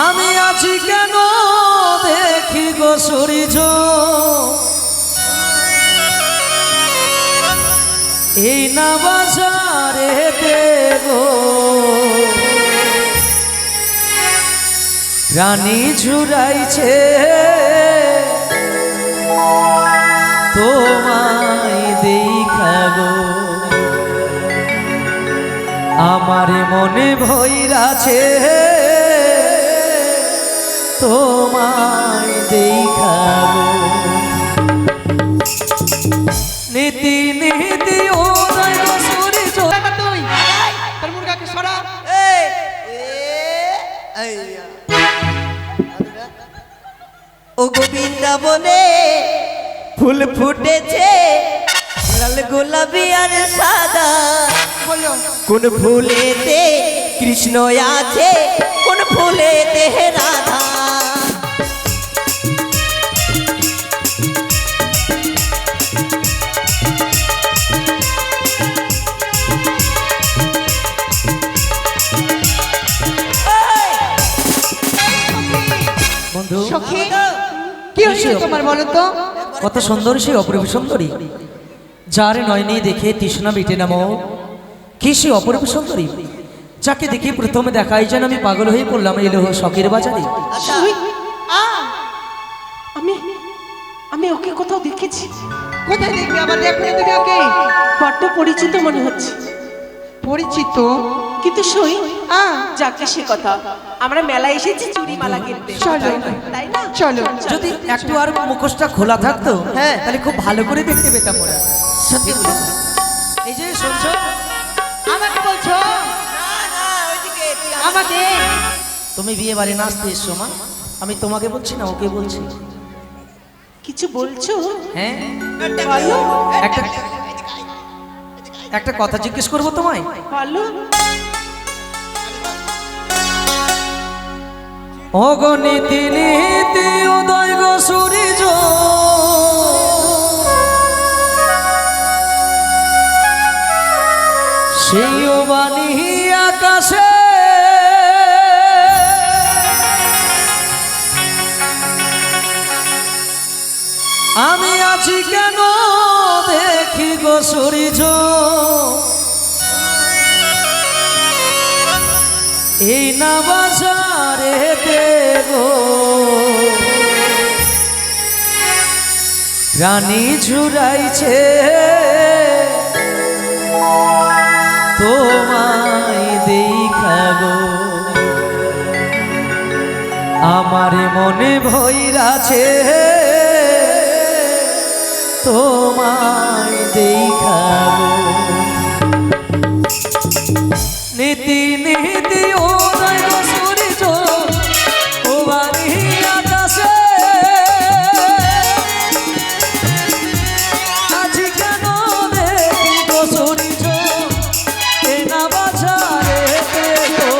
আমি আছি কেন দেখি গো সূর্য এই না বাজারে দেবো রানী ঝুরাইছে তোমায় দেখাবো আমার মনে ভৈরাছে তোমায় দেখাবো নীতি নীতি ওদয় সূর্য তুই তোর মুরগাকে সরা ও বৃন্দাবনে ফুল ফুটেছে লাল গোলাপি আর সাদা বলো কোন ফুলেতে কৃষ্ণ আছে কোন ফুলেতে রাধা বন্ধু সখী কি হয়েছে তোমার বলো তো? কত সুন্দর সেই অপরূপ সুন্দরী যার নয়নে দেখে তৃষ্ণা মিটে না মন কি সে অপরূপ সুন্দরী যাকে দেখে প্রথমে দেখাই যেন আমি পাগল হয়ে পড়লাম এলো শখের বাজারে। আমি আমি ওকে কোথাও দেখেছি। কোথায় দেখবি আবার দেখো তুমি ওকে? বড্ড পরিচিত মনে হচ্ছে। পরিচিত কিন্তু সই যাকে সে কথা আমরা মেলায় এসেছি চুড়ি মালা কিনতে। চলো তাই না? চলো যদি একটু আর মুখোশটা খোলা থাকতো হ্যাঁ তাহলে খুব ভালো করে দেখতে পেতাম ওরা। সত্যি বলেছি। এই যে শুনছো আমাকে বলছো? আমাকে তুমি বিয়ে বাড়ি নাচতে এসছো মা আমি তোমাকে বলছি না ওকে বলছি। কিছু বলছো? হ্যাঁ বলো একটা একটা কথা জিজ্ঞেস করবো তোমায়। বলো ও গো নীতি নীতি উদয় গো সূর্য সেই বাণী আকাশে আমি আছি কেন দেখি গো সূর্য এই না বাজারে দেবো রানী ঝুরাইছে তোমায় দেখাবো আমার মনে ভৈরাছে তোমায় দেখাবো নীতি নীতি ওদয় সূর্য ও বাণী আকাশে আছি কেন দেখি গো সূর্য এ না বাজারে দেবো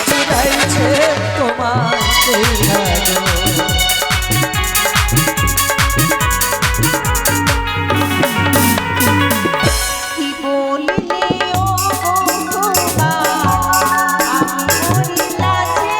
চুরাইছে তোমায় দেখাবো কি বললে ও খোদা আমি মরিলাছে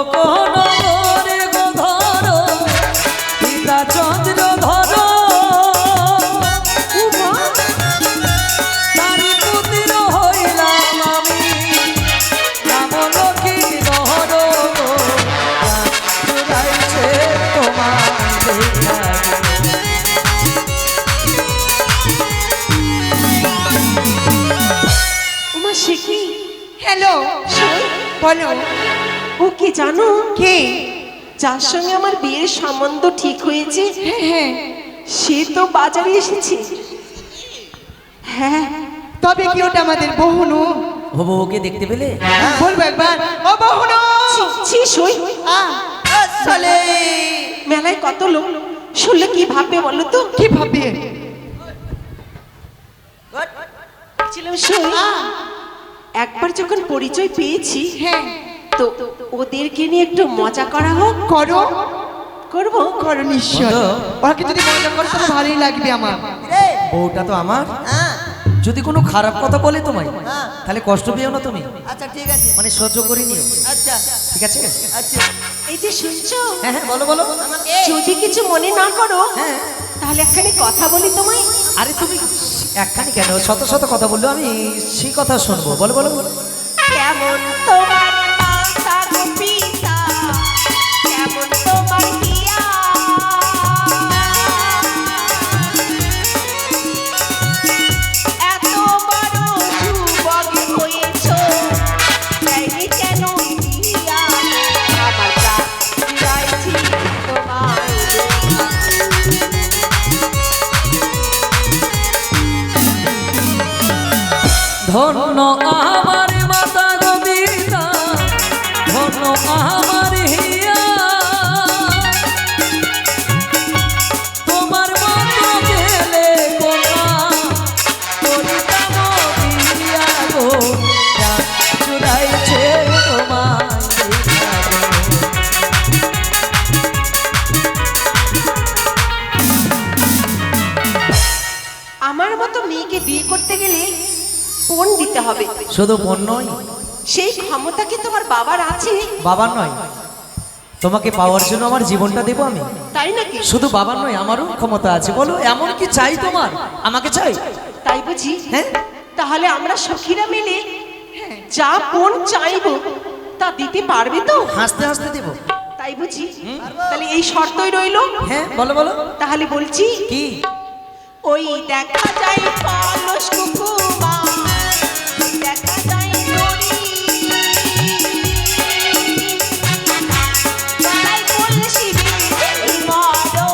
নগরে গো ধরো পিতা চন্দ্র ধরো তারি পুত্র হইলাম আমি নাম লক্ষ্মী ধরো চুরাইছে তোমার দেখা উমা সে কি? হ্যালো বলো। ও কি জানো? কে? যার সঙ্গে আমার বিয়ের সম্বন্ধ ঠিক হয়েছে, হ্যাঁ সে তো বাজারে এসেছে। হ্যাঁ তবে কি ওটা আমাদের বহুনু? হবো ওকে দেখতে পেলে বলবো একবার, ও বহুনু। ছি সই, আসলে মেলায় কত লোক শুনলে কি ভাববে বলো তো? কি ভাববে? ছিলাম সই, একবার যখন পরিচয় পেয়েছি, হ্যাঁ তো ওদেরকে নিয়ে একটু মজা করা হোক। করো করবো। করো নিশ্চয়। বলো। ওকে যদি মজা করো তাহলে ভালোই লাগবে আমার। রে বউটা তো আমার, হ্যাঁ যদি কোনো খারাপ কথা বলে তোমায় হ্যাঁ। তাহলে কষ্ট পেও না তুমি, আচ্ছা ঠিক আছে মানে সহ্য করে নিও, আচ্ছা ঠিক আছে? আচ্ছা এই যে শুনছো, হ্যাঁ হ্যাঁ বলো বলো। আমাকে যদি কিছু মনে না করো, হ্যাঁ। তাহলে একখানি কথা বলি তোমায়। আরে তুমি একখানি কেন, শত শত কথা বললো, আমি সেই কথা শুনবো। বলো বলো বলো। কেমন তোমার মাতা গো পিতা, কেমন তোমার হিয়া, এত বড় যুবক হয়েছো, দেয়নি কেন দিয়া, আমার প্রাণ ফিরাইছি তোমায় ধন্য আমার মাতা গোবিন্দা, ধন্য আমার হিয়া, তোমার মতো গেলে কোনা করিতাম বিয়া গো, প্রাণ চুরাইছে তোমায় দেখা গো। আমার মতো মেয়েকে বিয়ে করতে গেলে পণ দিতে হবে। শুধু বোন নয়, সেই ক্ষমতা কি তোমার বাবার আছে? বাবার নয়, তোমাকে পাওয়ার জন্য আমার জীবনটা দেবো আমি। তাই নাকি? শুধু বাবার নয়, আমারও ক্ষমতা আছে। বলো এমন কি চাই তোমার, আমাকে চাই? তাই বুঝি? হ্যাঁ। তাহলে আমরা সখীরা মিলে যা পণ চাইবো তা দিতে পারবে তো? হাসতে হাসতে দেবো। তাই বুঝি? তাহলে এই শর্তই রইলো। হ্যাঁ বলো বলো। তাহলে বলছি, কি? ওই দেখা যায় পলস কুকুমা, দেখা যায় নড়ি, গলায় কলসি বিঁধে মরো,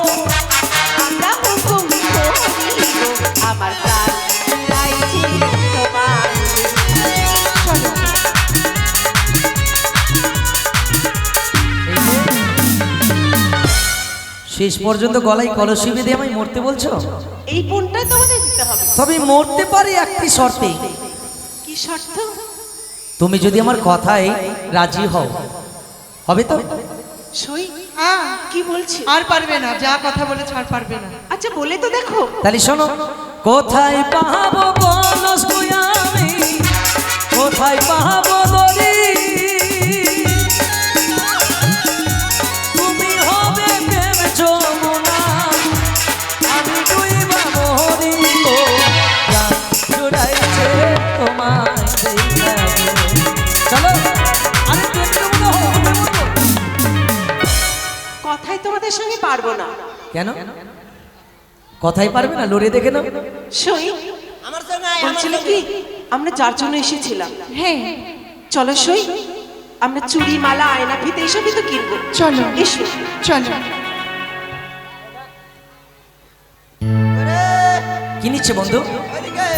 আমরা হুকুম করি গো, আমার প্রাণ ফিরাইছি তোমায়। চলো। শেষ পর্যন্ত গলায় কলসি বেঁধে আমায় মরতে বলছো? এই পণটাই তোমাদের দিতে হবে। তবে মরতে পারি একটি শর্তে। কি শর্ত? তুমি যদি আমার কথায় রাজি হও, হবে তো? সই? হ্যাঁ কি বলছি? আর পারবে না, যা কথা বলে ছাড় পারবে না। আচ্ছা বলে তো দেখো। তাহলে শোনো, কোথায় পাবো কলস গো আমি, কোথায় পাবো দড়ি, তুমি হবে প্রেম যমুনা, আমি ডুইবা মরি গো, প্রাণ জুড়াইছে তোমায় দেখা গো। চলো আরে একটু মতো হও, মতো। কথাই তোমাদের সঙ্গে পারবো না। কেন কথাই পারবে না? লড়ে দেখে নাও। সই, আমার সঙ্গে আয়, আমার বলছিল সঙ্গে। কি আমরা যার জন্য এসেছিলাম, হ্যাঁ চলো সই, আমরা চুড়ি মালা আয়না ফিতে এসবই তো কিনবো। চলো এসো। চলো। ওরে, কি নিচ্ছে বন্ধু? ওইদিকে।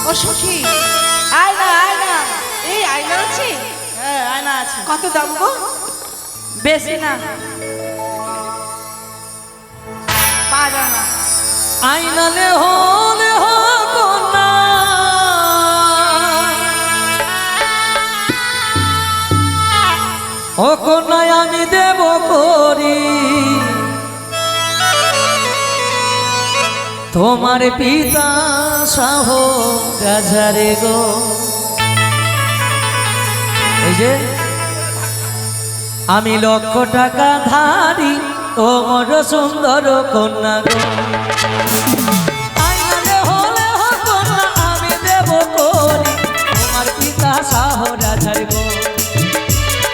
ও সখী, আয়না আয়না, এই আয়না আছে? হ্যাঁ আয়না আছে। কত দাম গো? বেশি না, পাওয়া না। আইনালে হলে হকনা, ও কন্যায় আমি দেব করি, তোমার পিতা সাহ গাঝারে গো। এই যে আমি লক্ষ টাকা ধারি ও মোর সুন্দর কন্যা গো আইনালে হলে হতো না আমি দেব করি তোমার পিতা শাহ রাজার গো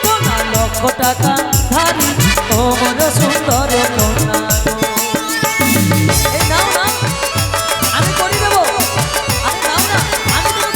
কন্যা লক্ষ টাকা ধারি ও মোর সুন্দর কন্যা গো এই নাও না আমি করে দেবো আরে নাও না আমি দেবো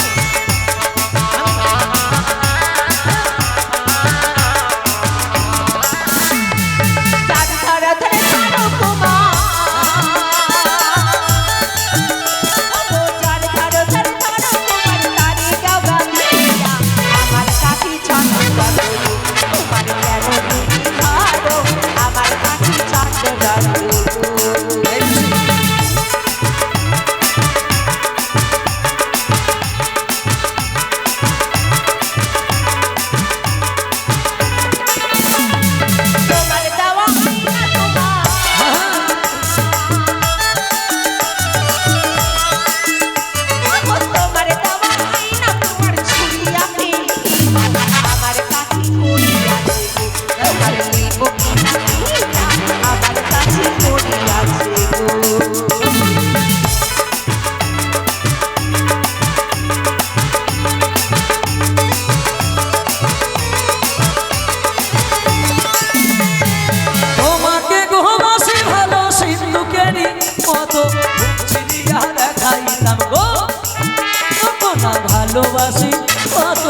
ভালোবাসি কত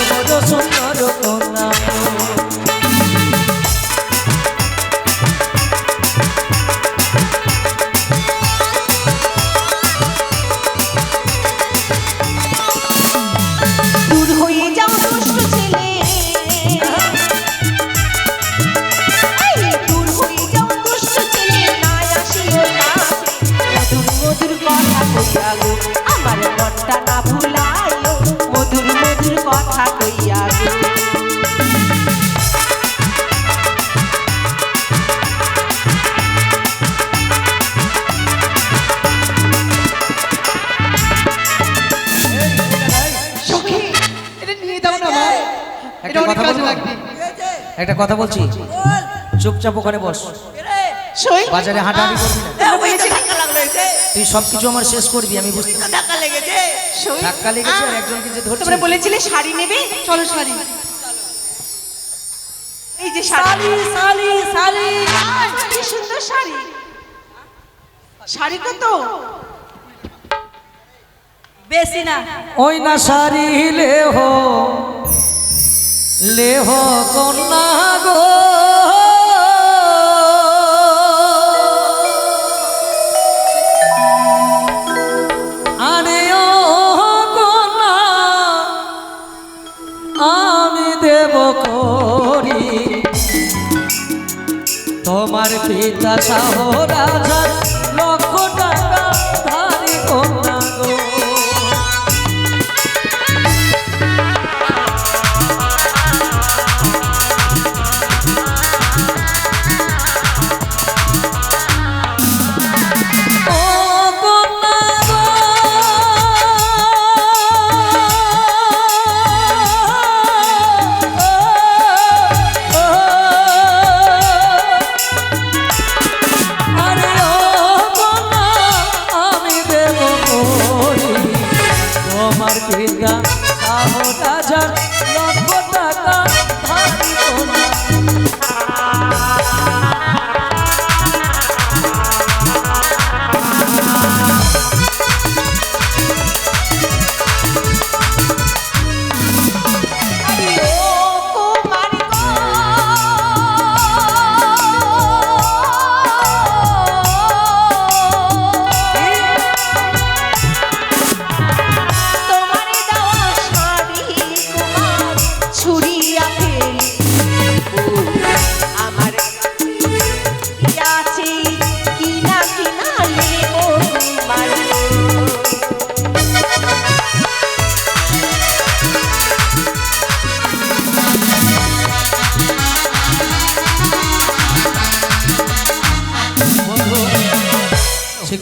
বড় সুন্দর কন্যা দূর হয়ে যাও দুষ্ট ছেলে দূর হয়ে যাও দুষ্ট ছেলে না আসিও কাছে মধুর মধুর কথা কইয়া গো আমার মনটা না ভুলাইও মধুর মধুর কথা কইয়া গো সখী এটা নিয়ে দাও না ভাই এটা অনেক কাজে লাগবে একটা কথা বলছি চুপচাপ ওখানে বস সই বাজারে হাঁটাহাঁটি করবি না ধাক্কা লাগলো এসে তুই সবকিছু আমার শেষ করবি আমি বুঝতে ধাক্কা লেগেছে সই ধাক্কা লেগেছে আর একজনকে যে ধরছে তোমরা বলেছিলে শাড়ি নেবে চলো শাড়ি এই যে শাড়ি শালি শালি কি সুন্দর শাড়ি শাড়ি কত বেশি না ওই না সারি লেহ কন্যা গো আরে ও কন্যা আমি দেব করি তোমার পিতা শাহ রাজার লক্ষ টাকা ধারি কন্যা গো পিতা শাহ রাজার লক্ষ টাকা ধারি কন্যা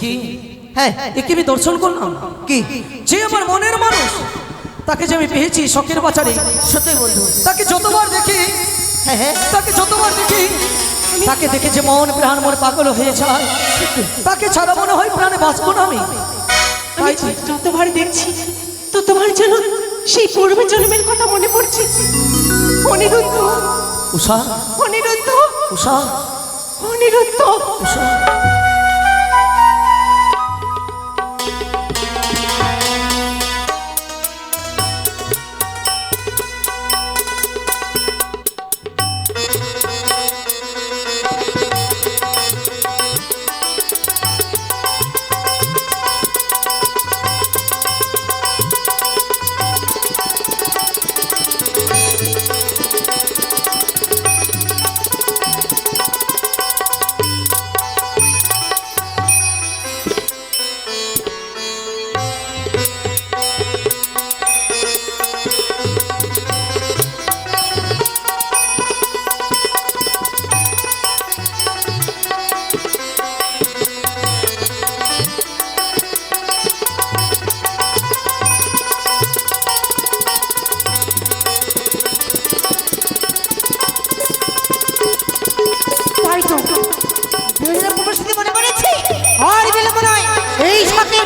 কি হ্যাঁ একে আমি দর্শন করলাম কি যে আমার মনের মানুষ তাকে যে আমি পেয়েছি শখের বাজারে সত্যি বন্ধু তাকে যতবার দেখি হ্যাঁ হ্যাঁ তাকে যতবার দেখি তাকে দেখে যে মন প্রাণ মোর পাগল হয়ে যায়, তাকে ছাড়া মনে হয় প্রাণে বাঁচবো না আমি। আমি যতবার দেখছি ততবার যেন সেই পূর্ব জন্মের কথা মনে পড়ছে। অনিরুদ্ধ, উষা, অনিরুদ্ধ, উষা, অনিরুদ্ধ। উষা। তাই তো বিরোধীরা পূর্বস্থিতি মনে পড়েছে। আর বিলম্ব নয়, এই শখের